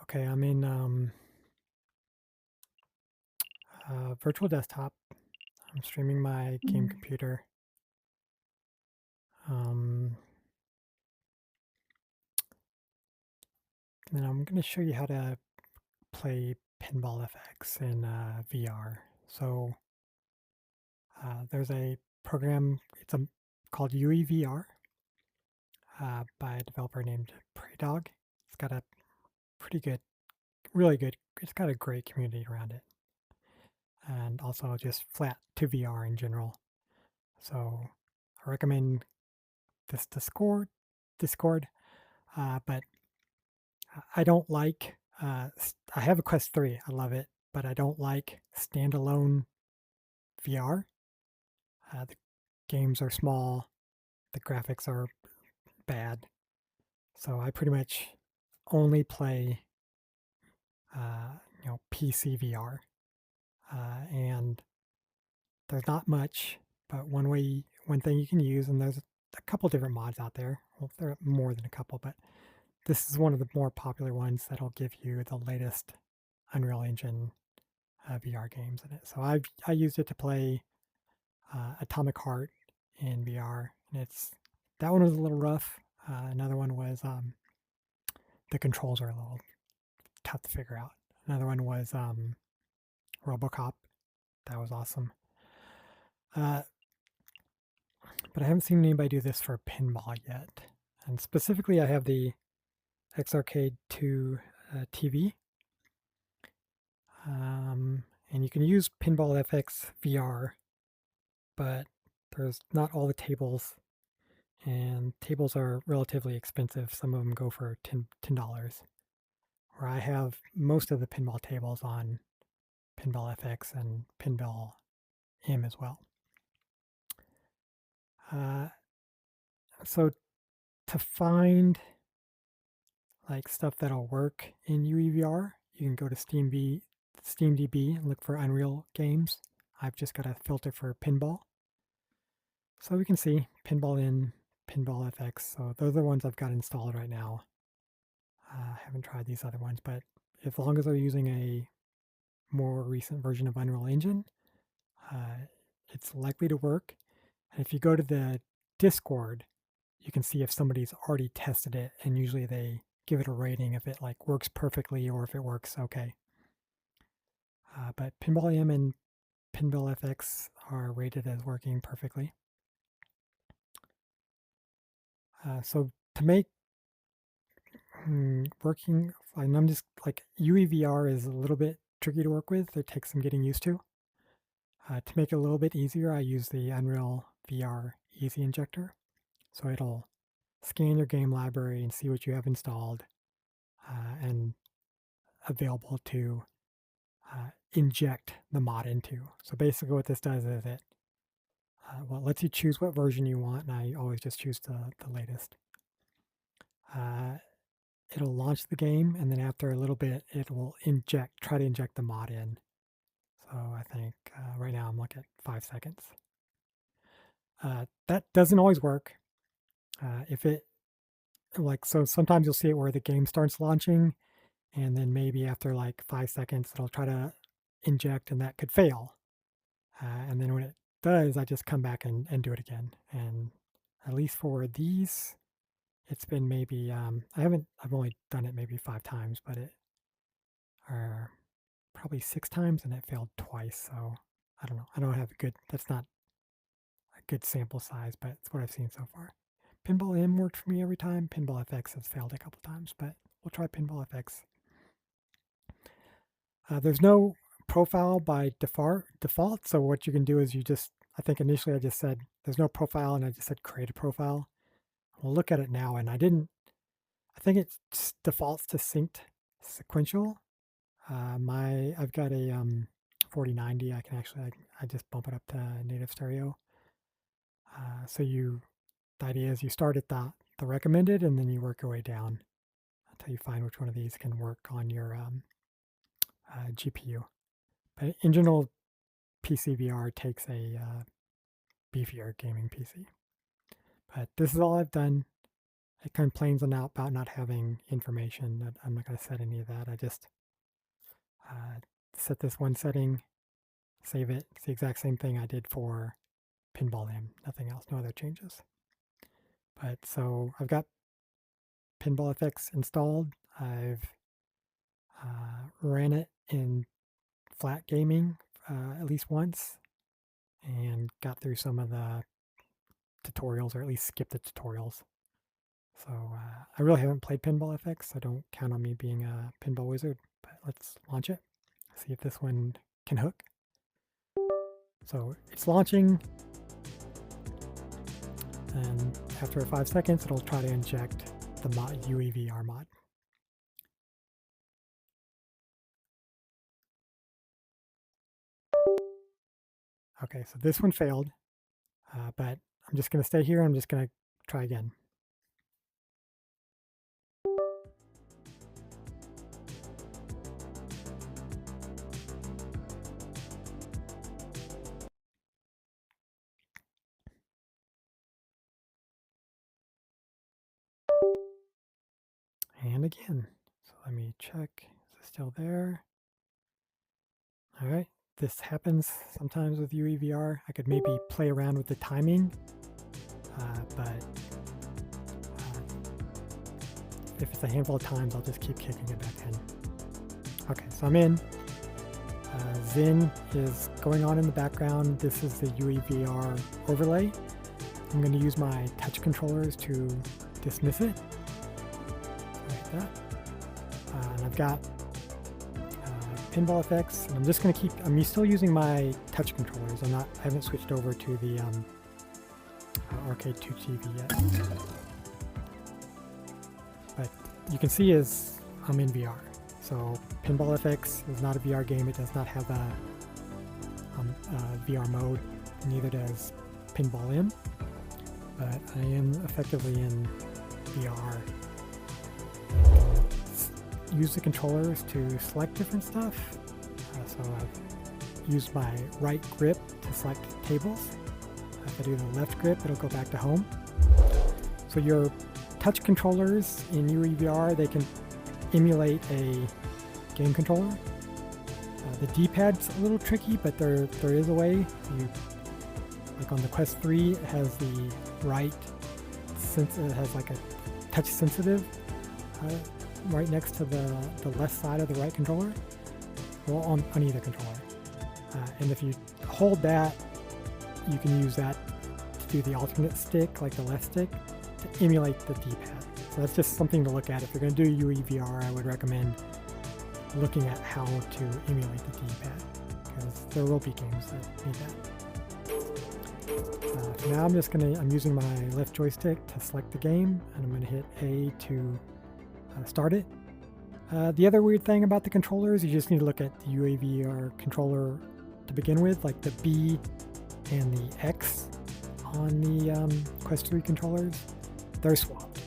Okay, I'm in virtual desktop. I'm streaming my game Mm. computer. Um, and I'm going to show you how to play Pinball FX in VR. So there's a program. Called UEVR by a developer named Dog. It's got a pretty good, really good. It's got a great community around it, and also just flat to VR in general. So I recommend this Discord, but I don't like. I have a Quest 3. I love it, but I don't like standalone VR. The games are small. The graphics are bad. So I pretty much only play, PC VR. And there's not much, but one thing you can use, and there's a couple different mods out there. Well, there are more than a couple, but this is one of the more popular ones that'll give you the latest Unreal Engine VR games in it. So I used it to play Atomic Heart in VR, and it's that one was a little rough. Another one was the controls are a little tough to figure out. Another one was RoboCop. That was awesome. Uh, but I haven't seen anybody do this for pinball yet. And specifically, I have the X-Arcade2TV. And you can use Pinball FX VR, but there's not all the tables, and tables are relatively expensive. Some of them go for $10. Where I have most of the pinball tables on Pinball FX and Pinball M as well. Uh, so to find like stuff that'll work in UEVR, you can go to SteamDB and look for Unreal games. I've just got a filter for pinball. So we can see Pinball in Pinball FX. So those are the ones I've got installed right now. I haven't tried these other ones, but as long as they're using a more recent version of Unreal Engine, uh, it's likely to work. And if you go to the Discord, you can see if somebody's already tested it, and usually they give it a rating if it like works perfectly or if it works okay. But Pinball M and Pinball FX are rated as working perfectly. So to make working, and I'm just like UEVR is a little bit tricky to work with. It takes some getting used to. To make it a little bit easier, I use the Unreal VR Easy Injector. So it'll scan your game library and see what you have installed and available to inject the mod into. So basically, what this does is it lets you choose what version you want, and I always just choose the latest. Uh, it'll launch the game, and then after a little bit, it will try to inject the mod in. So I think right now I'm looking at 5 seconds. That doesn't always work. If it so sometimes you'll see it where the game starts launching, and then maybe after like 5 seconds, it'll try to inject, and that could fail. And then when it does, I just come back and do it again. And at least for these, it's been maybe I've only done it maybe 5 times, but it or probably 6 times, and it failed twice. So I don't know. I don't have a good. That's not a good sample size, but it's what I've seen so far. Pinball M worked for me every time. Pinball FX has failed a couple times, but we'll try Pinball FX. There's no profile by default. So what you can do is I think initially I just said there's no profile, and I just said create a profile. We'll look at it now, and I think it defaults to synced sequential. I've got a 4090. I just bump it up to native stereo. So the idea is you start at the recommended, and then you work your way down until you find which one of these can work on your GPU. But in general, PCVR takes a beefier gaming PC. But this is all I've done. it complains about not having information. I'm not going to set any of that. I just set this one setting, save it. It's the exact same thing I did for Pinball M. Nothing else, no other changes. But so I've got Pinball FX installed. I've ran it in flat gaming at least once and got through some of the tutorials, or at least skipped the tutorials. So I really haven't played Pinball FX, so don't count on me being a pinball wizard, but let's launch it, see if this one can hook. So it's launching, and after 5 seconds it'll try to inject the UEVR mod. Okay, so this one failed, but I'm just going to stay here. I'm just going to try again. And again. So let me check. Is it still there? All right. This happens sometimes with UEVR. I could maybe play around with the timing, but if it's a handful of times, I'll just keep kicking it back in. Okay, so I'm in. Zin is going on in the background. This is the UEVR overlay. I'm going to use my touch controllers to dismiss it. Like that. And I've got Pinball FX, and I'm just going to keep. I'm still using my touch controllers. I haven't switched over to the X-Arcade2TV yet. But you can see is I'm in VR. So Pinball FX is not a VR game. It does not have a VR mode. Neither does Pinball M. But I am effectively in VR. Use the controllers to select different stuff. So I've used my right grip to select tables. If I do the left grip, it'll go back to home. So your touch controllers in UEVR, they can emulate a game controller. The D-pad's a little tricky, but there is a way. Like on the Quest 3, it has the right, it has like a touch sensitive right next to the left side of the right controller, well, on either controller. And if you hold that, you can use that to do the alternate stick, like the left stick, to emulate the D-pad. So that's just something to look at. If you're going to do UEVR, I would recommend looking at how to emulate the D-pad, because there will be games that need that. For now, I'm using my left joystick to select the game, and I'm going to hit A to start it. The other weird thing about the controllers, you just need to look at the UEVR controller to begin with, like the B and the X on the Quest 3 controllers, they're swapped.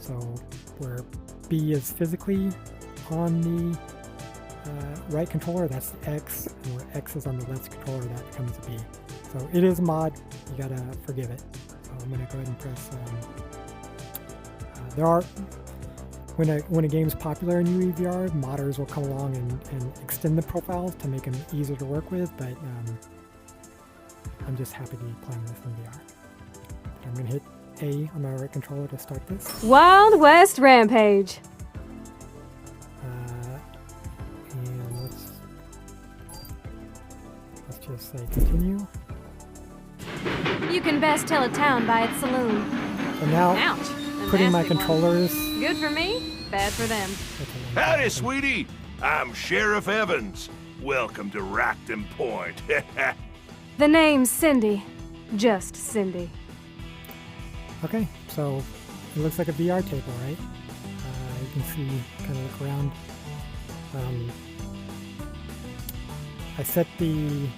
So where B is physically on the right controller, that's the X, and where X is on the left controller, that becomes a B. So it is a mod, you gotta forgive it. So I'm gonna go ahead and press, when a game's popular in UEVR, modders will come along and extend the profiles to make them easier to work with, but I'm just happy to be playing this in VR. I'm gonna hit A on my right controller to start this. Wild West Rampage. And let's just say continue. You can best tell a town by its saloon. So now, ouch, putting my controllers. Good for me, bad for them. Howdy, sweetie. I'm Sheriff Evans. Welcome to Rockton Point. The name's Cindy. Just Cindy. Okay, so it looks like a VR table, right? You can see, kind of look around. I set the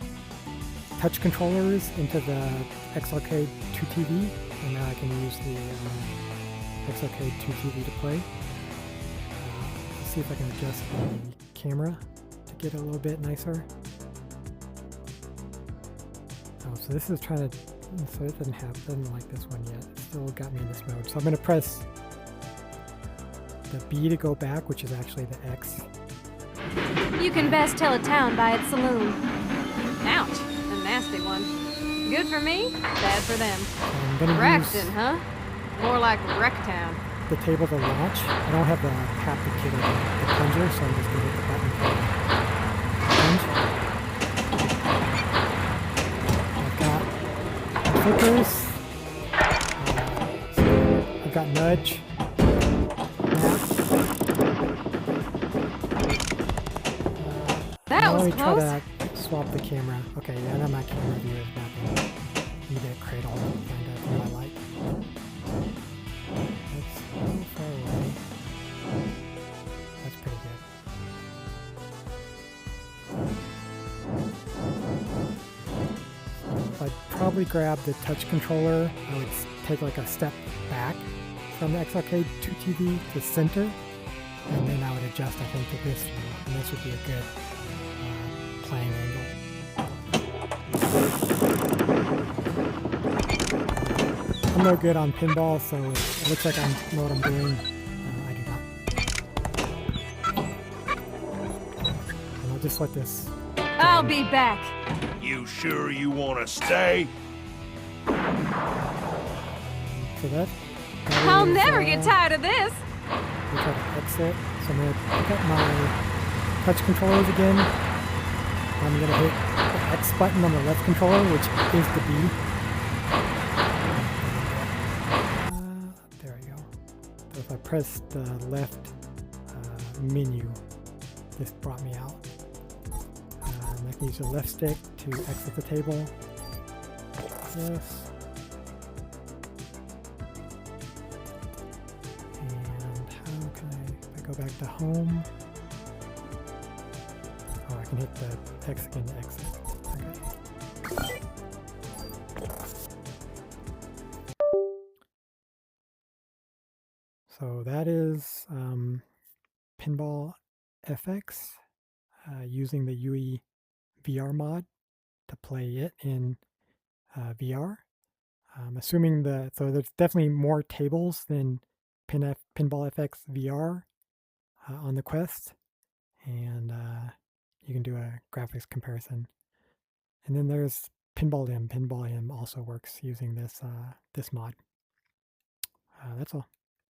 touch controllers into the X-Arcade2TV, and now I can use the X-Arcade2TV to play. Let's see if I can adjust the camera to get it a little bit nicer. Oh, so this is trying to, so it doesn't like this one yet. It still got me in this mode. So I'm going to press the B to go back, which is actually the X. You can best tell a town by its saloon. Ouch, a nasty one. Good for me, bad for them. I'm gonna Braxton, use huh? More like Wrecktown. the table to launch. I don't have the haptic kit or the plunger, so I'm just gonna hit the button for plunge. I've got flickers. So I've got nudge. Map. That Now was let me close. try to swap the camera. Okay, yeah, now my camera view is mapping. You get cradle kind of in my light. That's a little far away. That's pretty good. So I'd probably grab the touch controller. I would take like a step back from the X-Arcade2TV to center, and then I would adjust, I think, to this view, and this would be a good playing angle. I'm no good on pinball, so it looks like I know what I'm doing. I do not. And I'll just let this. I'll be back. You sure you want to stay? So that I'll is, never get tired of this. we try to exit. So I'm going to pick up my touch controllers again. I'm going to hit the X button on the left controller, which is the B. There we go. So if I press the left menu, this brought me out. And I can use the left stick to exit the table. Yes. And how can if I go back to home? Oh, I can hit the X again to exit. Okay. So that is Pinball FX using the UEVR mod to play it in VR. Assuming so there's definitely more tables than Pinball FX VR on the Quest, and you can do a graphics comparison. And then there's Pinball M. Pinball M also works using this this mod. That's all.